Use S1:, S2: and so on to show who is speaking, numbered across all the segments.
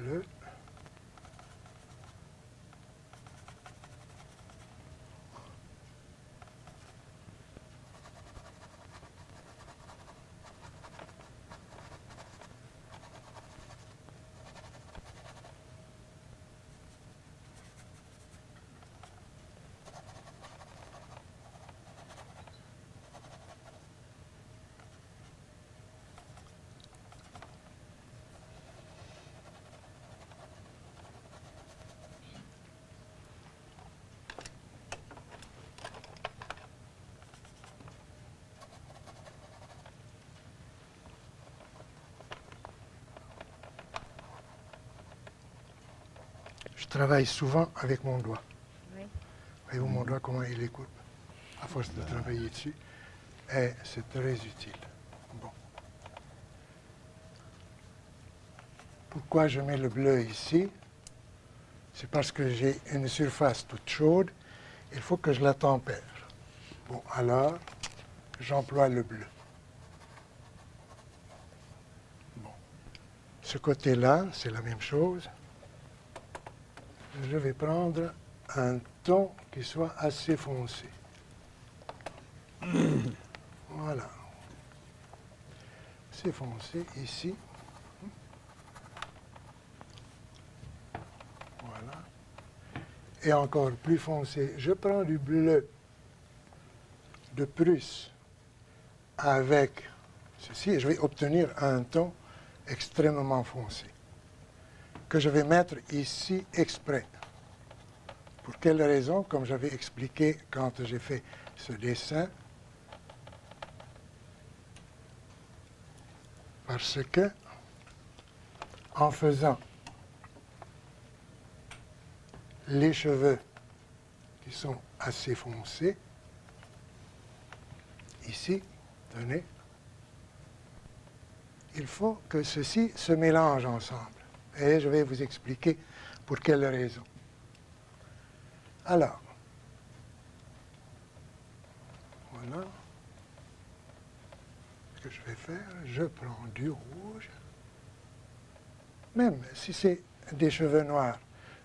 S1: bleu. Je travaille souvent avec mon doigt.
S2: Oui.
S1: Voyez-vous mon doigt, comment il écoute, à force de travailler dessus. Et c'est très utile. Bon. Pourquoi je mets le bleu ici? C'est parce que j'ai une surface toute chaude. Il faut que je la tempère. Bon, alors, j'emploie le bleu. Bon. Ce côté-là, c'est la même chose. Je vais prendre un ton qui soit assez foncé. Voilà. C'est foncé ici. Voilà. Et encore plus foncé. Je prends du bleu de Prusse avec ceci et je vais obtenir un ton extrêmement foncé que je vais mettre ici exprès. Pour quelle raison? Comme j'avais expliqué quand j'ai fait ce dessin, parce que en faisant les cheveux qui sont assez foncés, ici, tenez, il faut que ceci se mélange ensemble. Et je vais vous expliquer pour quelle raison. Alors, voilà. Ce que je vais faire, je prends du rouge. Même si c'est des cheveux noirs,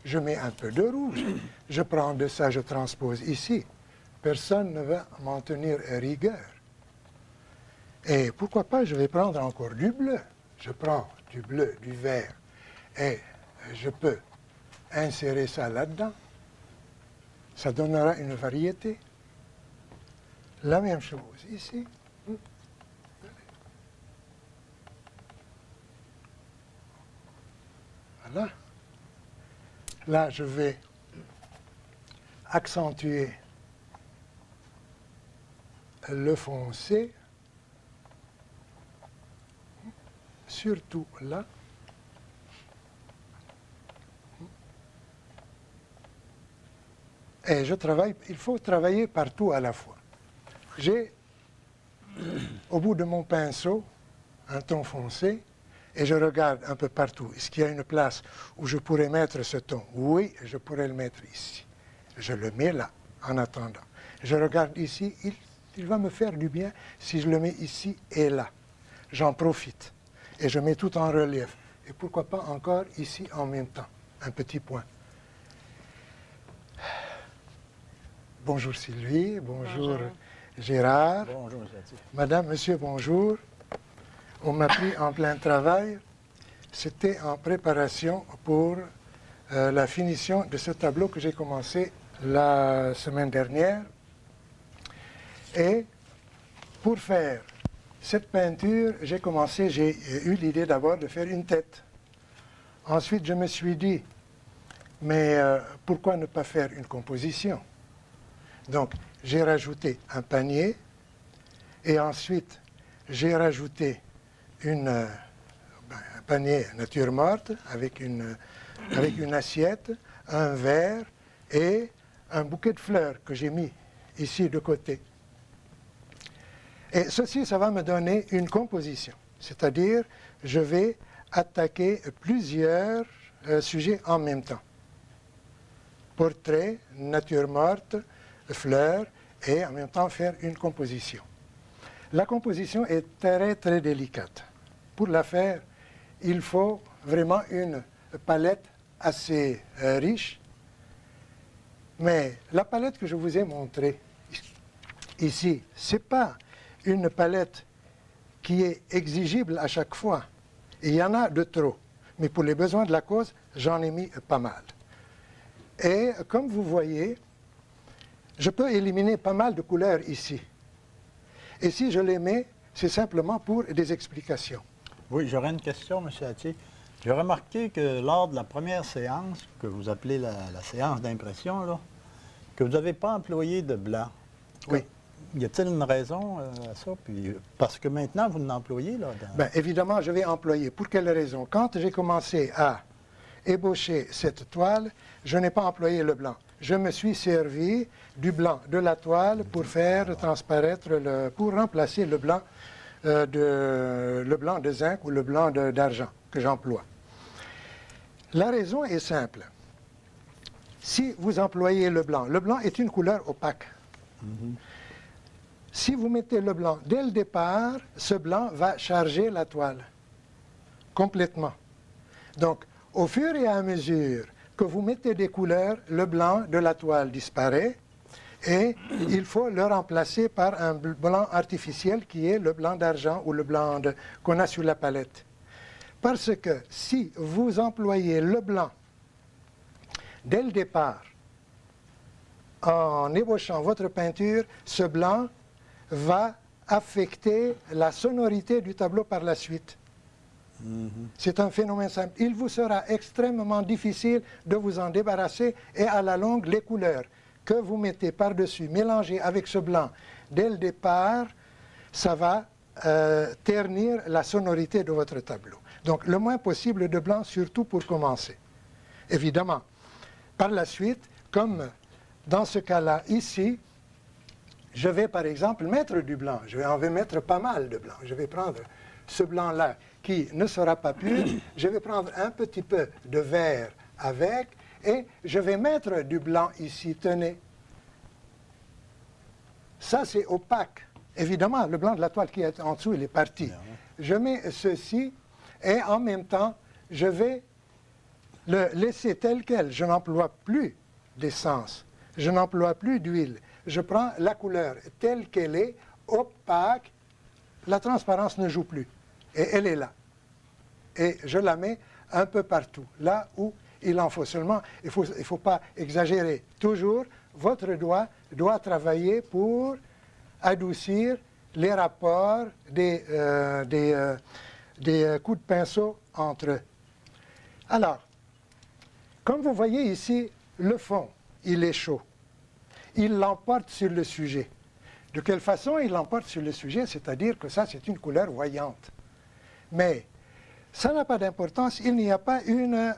S1: je mets un peu de rouge. Je prends de ça, je transpose ici. Personne ne va m'en tenir rigueur. Et pourquoi pas, je vais prendre encore du bleu. Je prends du bleu, du vert, et je peux insérer ça là-dedans. Ça donnera une variété. La même chose ici. Voilà. Là, je vais accentuer le foncé, surtout là. Et je travaille, il faut travailler partout à la fois. J'ai, au bout de mon pinceau, un ton foncé, et je regarde un peu partout. Est-ce qu'il y a une place où je pourrais mettre ce ton? Oui, je pourrais le mettre ici. Je le mets là, en attendant. Je regarde ici, il va me faire du bien si je le mets ici et là. J'en profite. Et je mets tout en relief. Et pourquoi pas encore ici en même temps, un petit point. Bonjour Sylvie, bonjour Gérard.
S3: Bonjour, monsieur.
S1: Madame, monsieur, bonjour. On m'a pris en plein travail. C'était en préparation pour la finition de ce tableau que j'ai commencé la semaine dernière. Et pour faire cette peinture, j'ai eu l'idée d'abord de faire une tête. Ensuite, je me suis dit, mais pourquoi ne pas faire une composition? Donc, j'ai rajouté un panier et ensuite, j'ai rajouté un panier nature morte avec une assiette, un verre et un bouquet de fleurs que j'ai mis ici de côté. Et ceci, ça va me donner une composition, c'est-à-dire je vais attaquer plusieurs sujets en même temps. Portrait, nature morte, fleurs et en même temps faire une composition. La composition est très très délicate. Pour la faire, il faut vraiment une palette assez riche. Mais la palette que je vous ai montrée ici, ce n'est pas une palette qui est exigible à chaque fois. Il y en a de trop. Mais pour les besoins de la cause, j'en ai mis pas mal. Et comme vous voyez, je peux éliminer pas mal de couleurs ici. Et si je les mets, c'est simplement pour des explications.
S2: Oui, j'aurais une question, M. Hattier. J'ai remarqué que lors de la première séance, que vous appelez la séance d'impression, là, que vous n'avez pas employé de blanc.
S1: Oui.
S2: Y a-t-il une raison à ça? Puis, parce que maintenant, vous l'employez, là?
S1: Bien, évidemment, je vais employer. Pour quelle raison? Quand j'ai commencé à ébaucher cette toile, je n'ai pas employé le blanc. Je me suis servi du blanc de la toile pour faire transparaître, pour remplacer le blanc de zinc ou le blanc d'argent que j'emploie. La raison est simple. Si vous employez le blanc est une couleur opaque. Si vous mettez le blanc dès le départ, ce blanc va charger la toile complètement. Donc, au fur et à mesure que vous mettez des couleurs, le blanc de la toile disparaît et il faut le remplacer par un blanc artificiel qui est le blanc d'argent ou le blanc qu'on a sur la palette. Parce que si vous employez le blanc dès le départ, en ébauchant votre peinture, ce blanc va affecter la sonorité du tableau par la suite. C'est un phénomène simple. Il vous sera extrêmement difficile de vous en débarrasser et à la longue, les couleurs que vous mettez par-dessus, mélangées avec ce blanc dès le départ, ça va ternir la sonorité de votre tableau. Donc le moins possible de blanc, surtout pour commencer. Évidemment, par la suite, comme dans ce cas-là ici, je vais par exemple mettre du blanc. Je vais en mettre pas mal de blanc. Je vais prendre ce blanc-là qui ne sera pas pur. Je vais prendre un petit peu de vert avec et je vais mettre du blanc ici. Tenez. Ça, c'est opaque. Évidemment, le blanc de la toile qui est en dessous, il est parti. Je mets ceci et en même temps, je vais le laisser tel quel. Je n'emploie plus d'essence. Je n'emploie plus d'huile. Je prends la couleur telle qu'elle est, opaque. La transparence ne joue plus. Et elle est là. Et je la mets un peu partout, là où il en faut. Seulement, il ne faut pas exagérer. Toujours, votre doigt doit travailler pour adoucir les rapports des coups de pinceau entre eux. Alors, comme vous voyez ici, le fond, il est chaud. Il l'emporte sur le sujet. De quelle façon il l'emporte sur le sujet? C'est-à-dire que ça, c'est une couleur voyante. Mais ça n'a pas d'importance, il n'y a pas une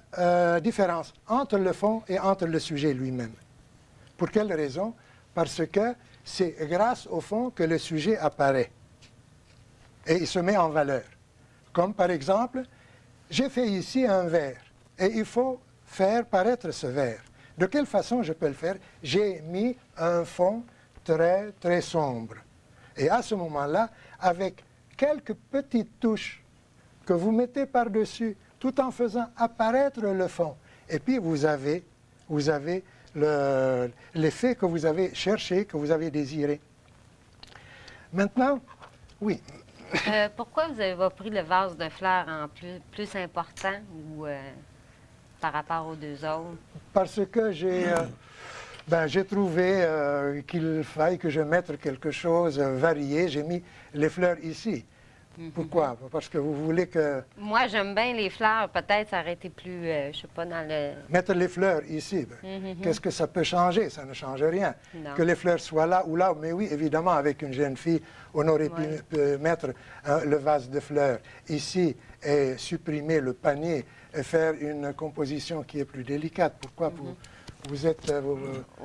S1: différence entre le fond et entre le sujet lui-même. Pour quelle raison? Parce que c'est grâce au fond que le sujet apparaît et il se met en valeur. Comme par exemple, j'ai fait ici un vert et il faut faire paraître ce vert. De quelle façon je peux le faire? J'ai mis un fond très, très sombre. Et à ce moment-là, avec quelques petites touches que vous mettez par-dessus, tout en faisant apparaître le fond, et puis vous avez l'effet que vous avez cherché, que vous avez désiré. Maintenant, oui.
S3: Pourquoi vous n'avez pas pris le vase de fleurs en plus important ou par rapport aux deux autres?
S1: Parce que j'ai trouvé qu'il faille que je mette quelque chose varié. J'ai mis les fleurs ici. Pourquoi? Parce que vous voulez que...
S3: Moi, j'aime bien les fleurs. Peut-être ça aurait été plus, je sais pas, dans le...
S1: Mettre les fleurs ici, qu'est-ce que ça peut changer? Ça ne change rien.
S3: Non.
S1: Que les fleurs soient là ou là, mais oui, évidemment, avec une jeune fille, on aurait pu mettre le vase de fleurs ici et supprimer le panier et faire une composition qui est plus délicate. Pourquoi vous êtes...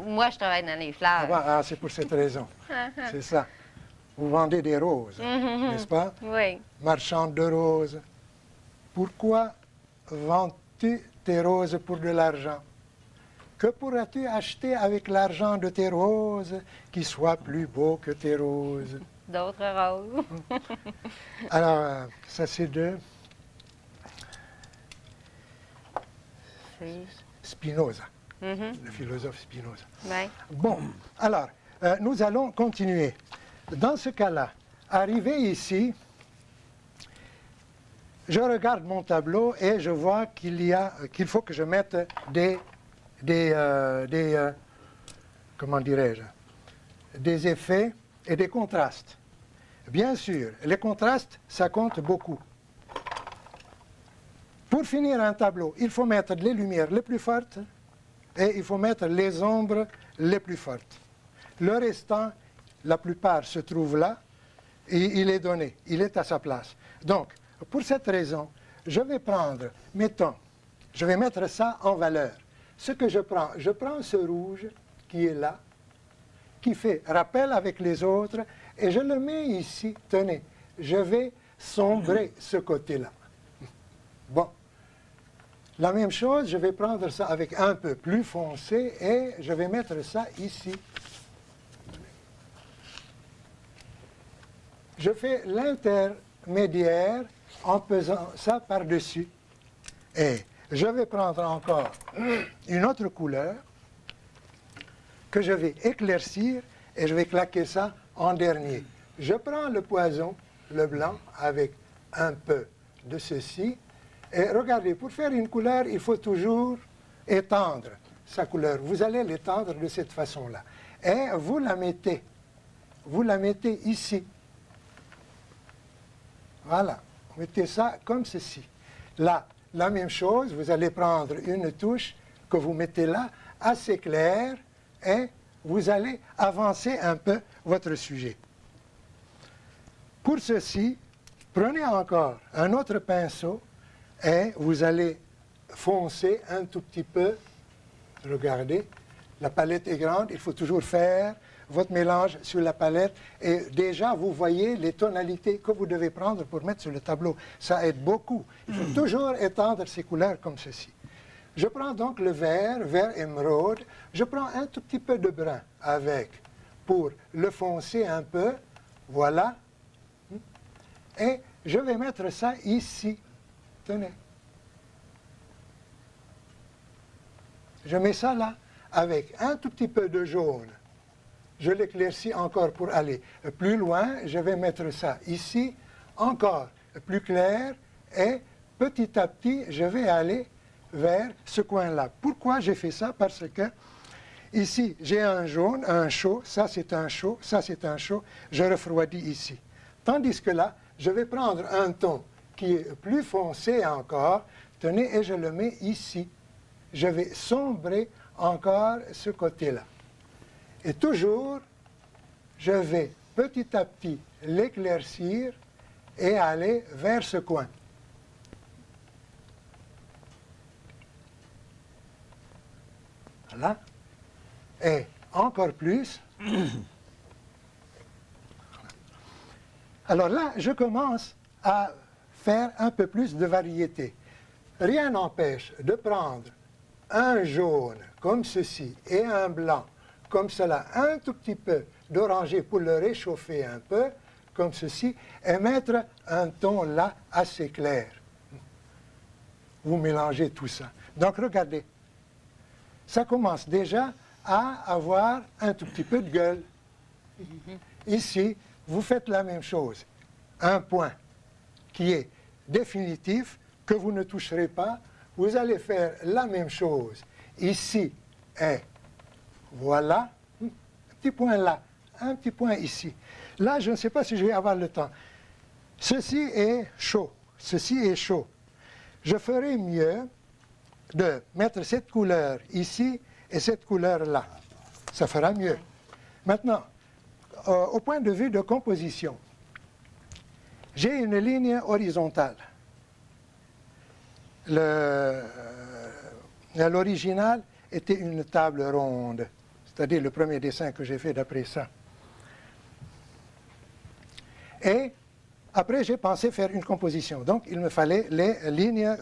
S3: Moi, je travaille dans les fleurs.
S1: Ah, c'est pour cette raison. C'est ça. Vous vendez des roses, n'est-ce pas?
S3: Oui.
S1: Marchande de roses. Pourquoi vends-tu tes roses pour de l'argent? Que pourras-tu acheter avec l'argent de tes roses qui soit plus beau que tes roses?
S3: D'autres roses.
S1: Alors, ça c'est deux.
S3: C'est...
S1: Spinoza,
S3: Mhm.
S1: le philosophe Spinoza.
S3: Ouais.
S1: Bon, alors, nous allons continuer. Dans ce cas-là, arrivé ici, je regarde mon tableau et je vois qu'il faut que je mette comment dirais-je, des effets et des contrastes. Bien sûr, les contrastes, ça compte beaucoup. Pour finir un tableau, il faut mettre les lumières les plus fortes et il faut mettre les ombres les plus fortes. Le restant, la plupart se trouve là et il est donné, il est à sa place. Donc, pour cette raison, je vais prendre, mettons, je vais mettre ça en valeur. Ce que je prends ce rouge qui est là, qui fait rappel avec les autres, et je le mets ici. Tenez, je vais sombrer ce côté-là. Bon. La même chose, je vais prendre ça avec un peu plus foncé et je vais mettre ça ici. Je fais l'intermédiaire en pesant ça par-dessus. Et je vais prendre encore une autre couleur que je vais éclaircir et je vais claquer ça en dernier. Je prends le poison, le blanc, avec un peu de ceci. Et regardez, pour faire une couleur, il faut toujours étendre sa couleur. Vous allez l'étendre de cette façon-là. Et vous la mettez ici. Voilà, vous mettez ça comme ceci. Là, la même chose, vous allez prendre une touche que vous mettez là, assez claire, et vous allez avancer un peu votre sujet. Pour ceci, prenez encore un autre pinceau et vous allez foncer un tout petit peu. Regardez, la palette est grande, il faut toujours faire votre mélange sur la palette et déjà vous voyez les tonalités que vous devez prendre pour mettre sur le tableau. Ça aide beaucoup. Il faut toujours étendre ces couleurs comme ceci. Je prends donc le vert émeraude, je prends un tout petit peu de brun avec pour le foncer un peu, voilà, et je vais mettre ça ici. Tenez. Je mets ça là avec un tout petit peu de jaune. Je l'éclaircis encore pour aller plus loin. Je vais mettre ça ici, encore plus clair, et petit à petit, je vais aller vers ce coin-là. Pourquoi j'ai fait ça? Parce que ici, j'ai un jaune, un chaud, ça c'est un chaud, ça c'est un chaud, je refroidis ici. Tandis que là, je vais prendre un ton qui est plus foncé encore, tenez, et je le mets ici. Je vais sombrer encore ce côté-là. Et toujours, je vais petit à petit l'éclaircir et aller vers ce coin. Voilà. Et encore plus. Alors là, je commence à faire un peu plus de variété. Rien n'empêche de prendre un jaune comme ceci et un blanc comme cela, un tout petit peu d'orangé pour le réchauffer un peu, comme ceci, et mettre un ton là assez clair. Vous mélangez tout ça. Donc regardez, ça commence déjà à avoir un tout petit peu de gueule. Ici, vous faites la même chose. Un point qui est définitif, que vous ne toucherez pas, vous allez faire la même chose ici et voilà, un petit point là, un petit point ici. Là, je ne sais pas si je vais avoir le temps. Ceci est chaud, ceci est chaud. Je ferai mieux de mettre cette couleur ici et cette couleur là. Ça fera mieux. Maintenant, au point de vue de composition, j'ai une ligne horizontale. L'original était une table ronde, c'est-à-dire le premier dessin que j'ai fait d'après ça. Et après, j'ai pensé faire une composition. Donc, il me fallait les lignes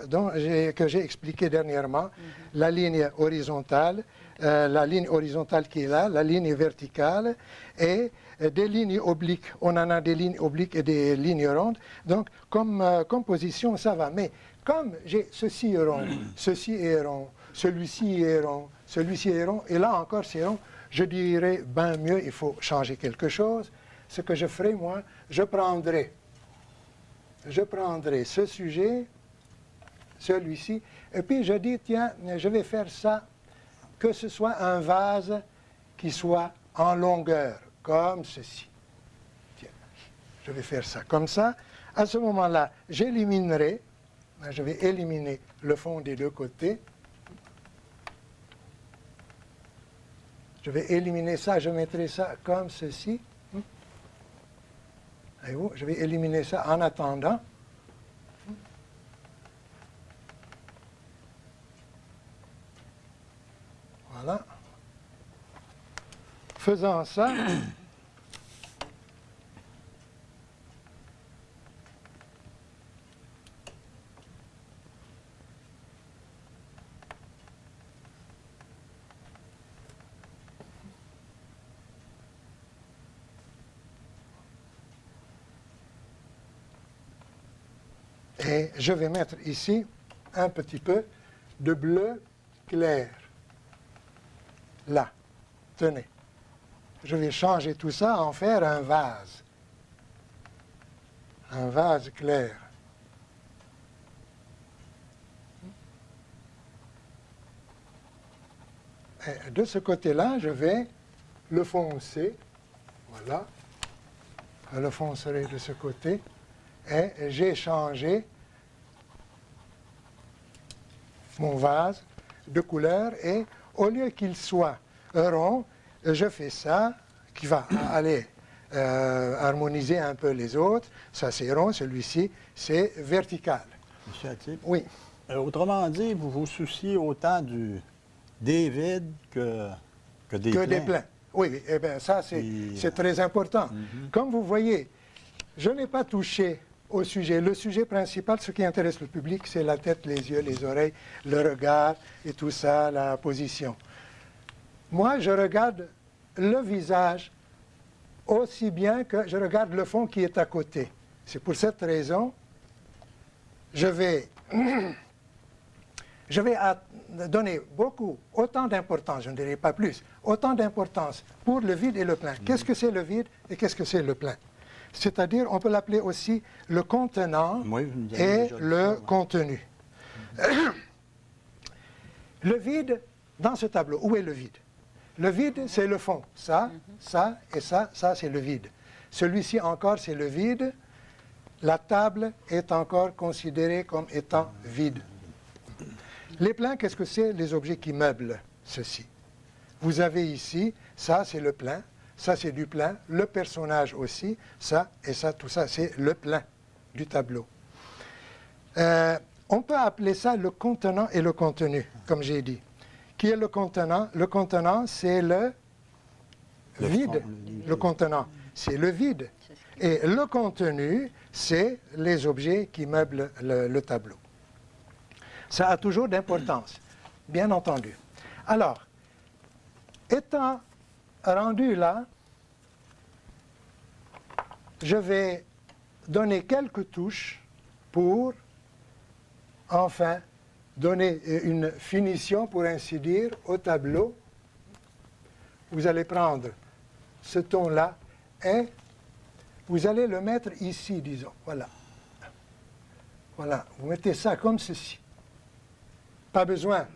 S1: que j'ai expliquées dernièrement, la ligne horizontale qui est là, la ligne verticale et des lignes obliques. On en a des lignes obliques et des lignes rondes. Donc, comme composition, ça va. Mais comme j'ai ceci est rond, ceci est rond, celui-ci est rond, celui-ci est rond, et là encore c'est rond. Je dirais, ben mieux, il faut changer quelque chose. Ce que je ferai, moi, je prendrai ce sujet, celui-ci, et puis je dis, tiens, je vais faire ça, que ce soit un vase qui soit en longueur, comme ceci. Tiens, je vais faire ça comme ça. À ce moment-là, j'éliminerai, je vais éliminer le fond des deux côtés. Je vais éliminer ça, je mettrai ça comme ceci. Voyez-vous, je vais éliminer ça en attendant. Voilà. Faisant ça, et je vais mettre ici un petit peu de bleu clair. Là, tenez. Je vais changer tout ça, en faire un vase. Un vase clair. Et de ce côté-là, je vais le foncer. Voilà. Je le foncerai de ce côté. Et j'ai changé mon vase de couleur et au lieu qu'il soit rond, je fais ça qui va aller harmoniser un peu les autres. Ça c'est rond, celui-ci c'est vertical.
S2: Monsieur Attier,
S1: Oui,
S2: autrement dit, vous vous souciez autant des vides que des
S1: que
S2: pleins.
S1: des pleins. Oui, oui, eh bien ça c'est très important. Comme vous voyez, je n'ai pas touché au sujet. Le sujet principal, ce qui intéresse le public, c'est la tête, les yeux, les oreilles, le regard et tout ça, la position. Moi, je regarde le visage aussi bien que je regarde le fond qui est à côté. C'est pour cette raison, je vais donner autant d'importance, je ne dirai pas plus, autant d'importance pour le vide et le plein. Qu'est-ce que c'est le vide et qu'est-ce que c'est le plein? C'est-à-dire, on peut l'appeler aussi le contenant
S2: Oui, vous nous avez
S1: et
S2: déjà dit
S1: le
S2: ça, ouais.
S1: contenu. Le vide, dans ce tableau, où est le vide? Le vide, c'est le fond. Ça, ça et ça c'est le vide. Celui-ci encore, c'est le vide. La table est encore considérée comme étant vide. Les pleins, qu'est-ce que c'est? Les objets qui meublent ceci. Vous avez ici, ça c'est le plein, ça c'est du plein, le personnage aussi, ça et ça, tout ça c'est le plein du tableau. On peut appeler ça le contenant et le contenu, comme j'ai dit. Qui est le contenant? Le contenant, c'est le vide. Le contenant, c'est le vide. Et le contenu, c'est les objets qui meublent le tableau. Ça a toujours d'importance, bien entendu. Alors, étant rendu là, je vais donner quelques touches pour, enfin, donner une finition, pour ainsi dire, au tableau. Vous allez prendre ce ton-là et vous allez le mettre ici, disons. Voilà. Voilà. Vous mettez ça comme ceci. Pas besoin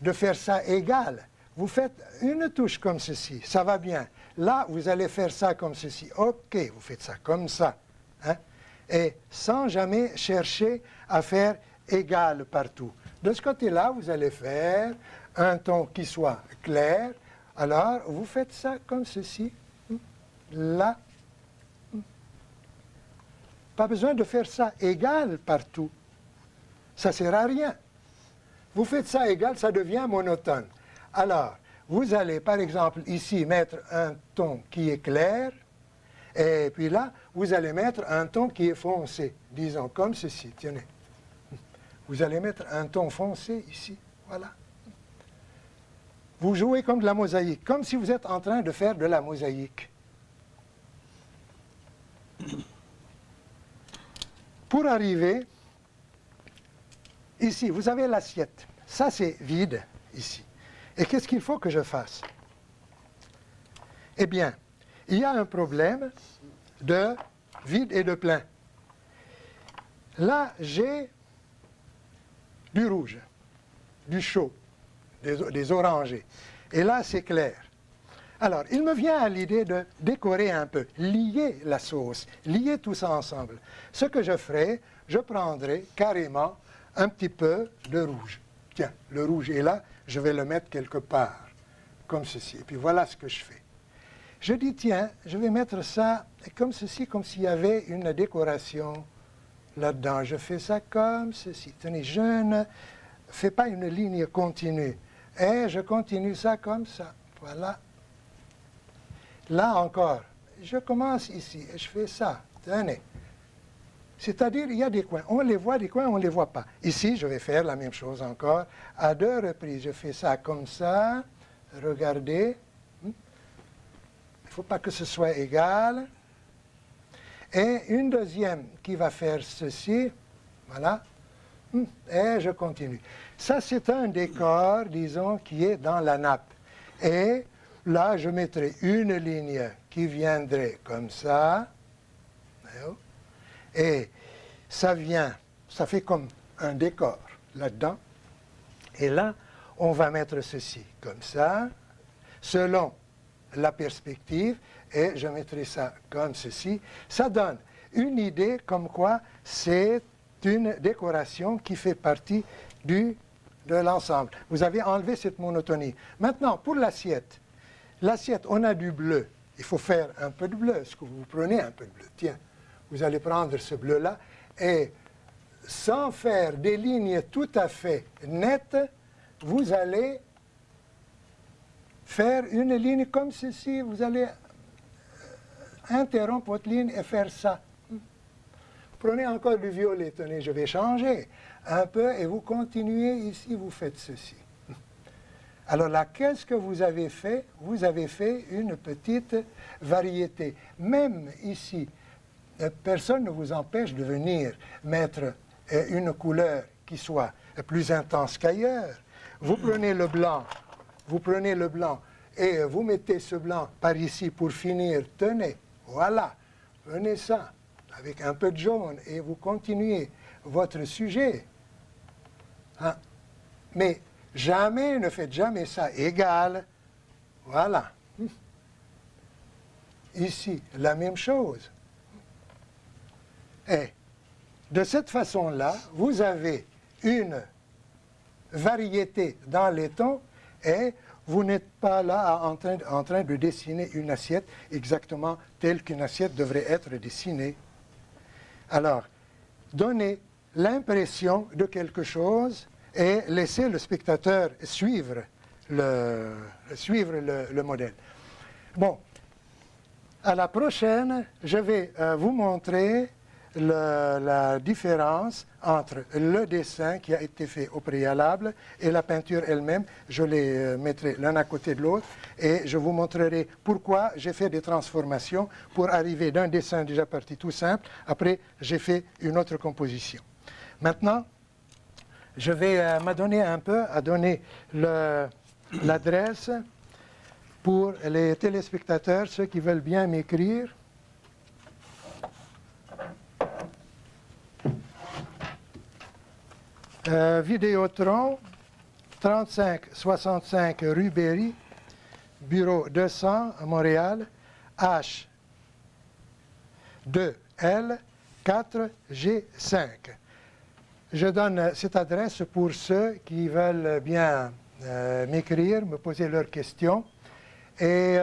S1: de faire ça égal. Vous faites une touche comme ceci, ça va bien. Là, vous allez faire ça comme ceci. OK, vous faites ça comme ça. Hein? Et sans jamais chercher à faire égal partout. De ce côté-là, vous allez faire un ton qui soit clair. Alors, vous faites ça comme ceci. Là. Pas besoin de faire ça égal partout. Ça ne sert à rien. Vous faites ça égal, ça devient monotone. Alors, vous allez, par exemple, ici, mettre un ton qui est clair, et puis là, vous allez mettre un ton qui est foncé, disons, comme ceci, tenez. Vous allez mettre un ton foncé ici, voilà. Vous jouez comme de la mosaïque, comme si vous êtes en train de faire de la mosaïque. Pour arriver ici, vous avez l'assiette. Ça, c'est vide, ici. Et qu'est-ce qu'il faut que je fasse? Eh bien, il y a un problème de vide et de plein. Là, j'ai du rouge, du chaud, des orangés. Et là, c'est clair. Alors, il me vient à l'idée de décorer un peu, lier la sauce, lier tout ça ensemble. Ce que je ferai, je prendrai carrément un petit peu de rouge. Tiens, le rouge est là, je vais le mettre quelque part, comme ceci. Et puis voilà ce que je fais. Je dis, tiens, je vais mettre ça comme ceci, comme s'il y avait une décoration là-dedans. Je fais ça comme ceci. Tenez, je ne fais pas une ligne continue. Et je continue ça comme ça. Voilà. Là encore, je commence ici et je fais ça. Tenez. C'est-à-dire, il y a des coins. On les voit, des coins, on ne les voit pas. Ici, je vais faire la même chose encore. À 2 reprises, je fais ça comme ça. Regardez. Il ne faut pas que ce soit égal. Et une deuxième qui va faire ceci. Voilà. Et je continue. Ça, c'est un décor, disons, qui est dans la nappe. Et là, je mettrai une ligne qui viendrait comme ça. Et ça vient, ça fait comme un décor là-dedans. Et là, on va mettre ceci comme ça, selon la perspective, et je mettrai ça comme ceci. Ça donne une idée comme quoi c'est une décoration qui fait partie de l'ensemble. Vous avez enlevé cette monotonie. Maintenant, pour l'assiette. L'assiette, on a du bleu. Il faut faire un peu de bleu. Est-ce que vous prenez un peu de bleu? Tiens, vous allez prendre ce bleu-là et sans faire des lignes tout à fait nettes, vous allez faire une ligne comme ceci. Vous allez interrompre votre ligne et faire ça. Prenez encore du violet. Tenez, je vais changer un peu et vous continuez ici, vous faites ceci. Alors là, qu'est-ce que vous avez fait? Vous avez fait une petite variété. Même ici, personne ne vous empêche de venir mettre une couleur qui soit plus intense qu'ailleurs. Vous prenez le blanc et vous mettez ce blanc par ici pour finir. Tenez, voilà, prenez ça avec un peu de jaune et vous continuez votre sujet. Hein? Mais jamais, ne faites jamais ça égal. Voilà. Ici, la même chose. Et de cette façon-là, vous avez une variété dans les tons et vous n'êtes pas là en train de dessiner une assiette exactement telle qu'une assiette devrait être dessinée. Alors, donnez l'impression de quelque chose et laissez le spectateur suivre le modèle. Bon, à la prochaine, je vais vous montrer la différence entre le dessin qui a été fait au préalable et la peinture elle-même. Je les mettrai l'un à côté de l'autre et je vous montrerai pourquoi j'ai fait des transformations pour arriver d'un dessin déjà parti tout simple. Après, j'ai fait une autre composition. Maintenant, je vais m'adonner un peu à donner l'adresse pour les téléspectateurs, ceux qui veulent bien m'écrire. Vidéotron, 3565 rue Berry, bureau 200 à Montréal, H2L 4G5. Je donne cette adresse pour ceux qui veulent bien m'écrire, me poser leurs questions et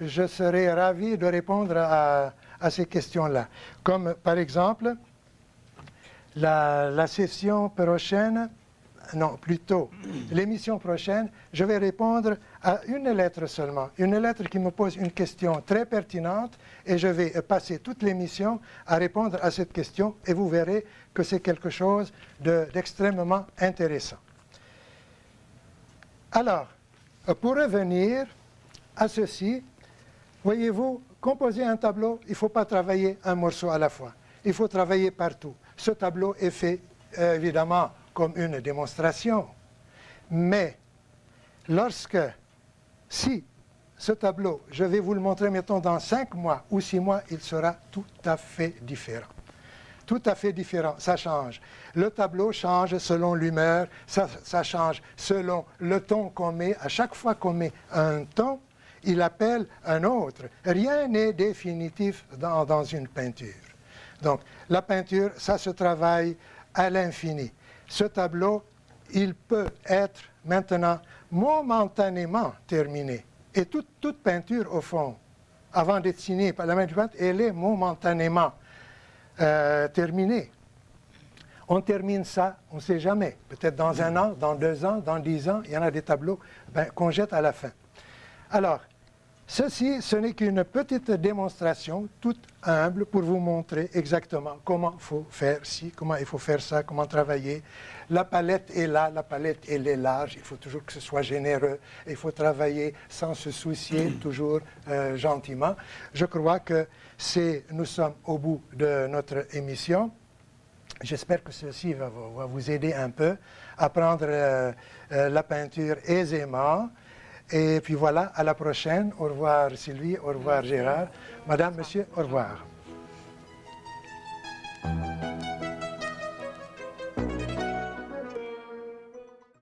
S1: je serai ravi de répondre à ces questions-là. Comme par exemple, la session prochaine, non, plutôt l'émission prochaine, je vais répondre à une lettre seulement. Une lettre qui me pose une question très pertinente et je vais passer toute l'émission à répondre à cette question et vous verrez que c'est quelque chose d'extrêmement intéressant. Alors, pour revenir à ceci, voyez-vous, composer un tableau, il ne faut pas travailler un morceau à la fois. Il faut travailler partout. Ce tableau est fait, évidemment, comme une démonstration. Mais si ce tableau, je vais vous le montrer, mettons, dans 5 mois ou 6 mois, il sera tout à fait différent. Tout à fait différent, ça change. Le tableau change selon l'humeur, ça change selon le ton qu'on met. À chaque fois qu'on met un ton, il appelle un autre. Rien n'est définitif dans une peinture. Donc, la peinture, ça se travaille à l'infini. Ce tableau, il peut être maintenant momentanément terminé. Et toute peinture, au fond, avant d'être signée par la main du peintre, elle est momentanément terminée. On termine ça, on ne sait jamais. Peut-être dans 1 an, dans 2 ans, dans 10 ans, il y en a des tableaux qu'on jette à la fin. Alors, ceci, ce n'est qu'une petite démonstration, toute humble, pour vous montrer exactement comment il faut faire ci, comment il faut faire ça, comment travailler. La palette est là, la palette, elle est large, il faut toujours que ce soit généreux, il faut travailler sans se soucier, toujours gentiment. Je crois que nous sommes au bout de notre émission. J'espère que ceci va vous aider un peu à prendre la peinture aisément. Et puis voilà, à la prochaine. Au revoir Sylvie, au revoir Gérard. Madame, monsieur, au revoir.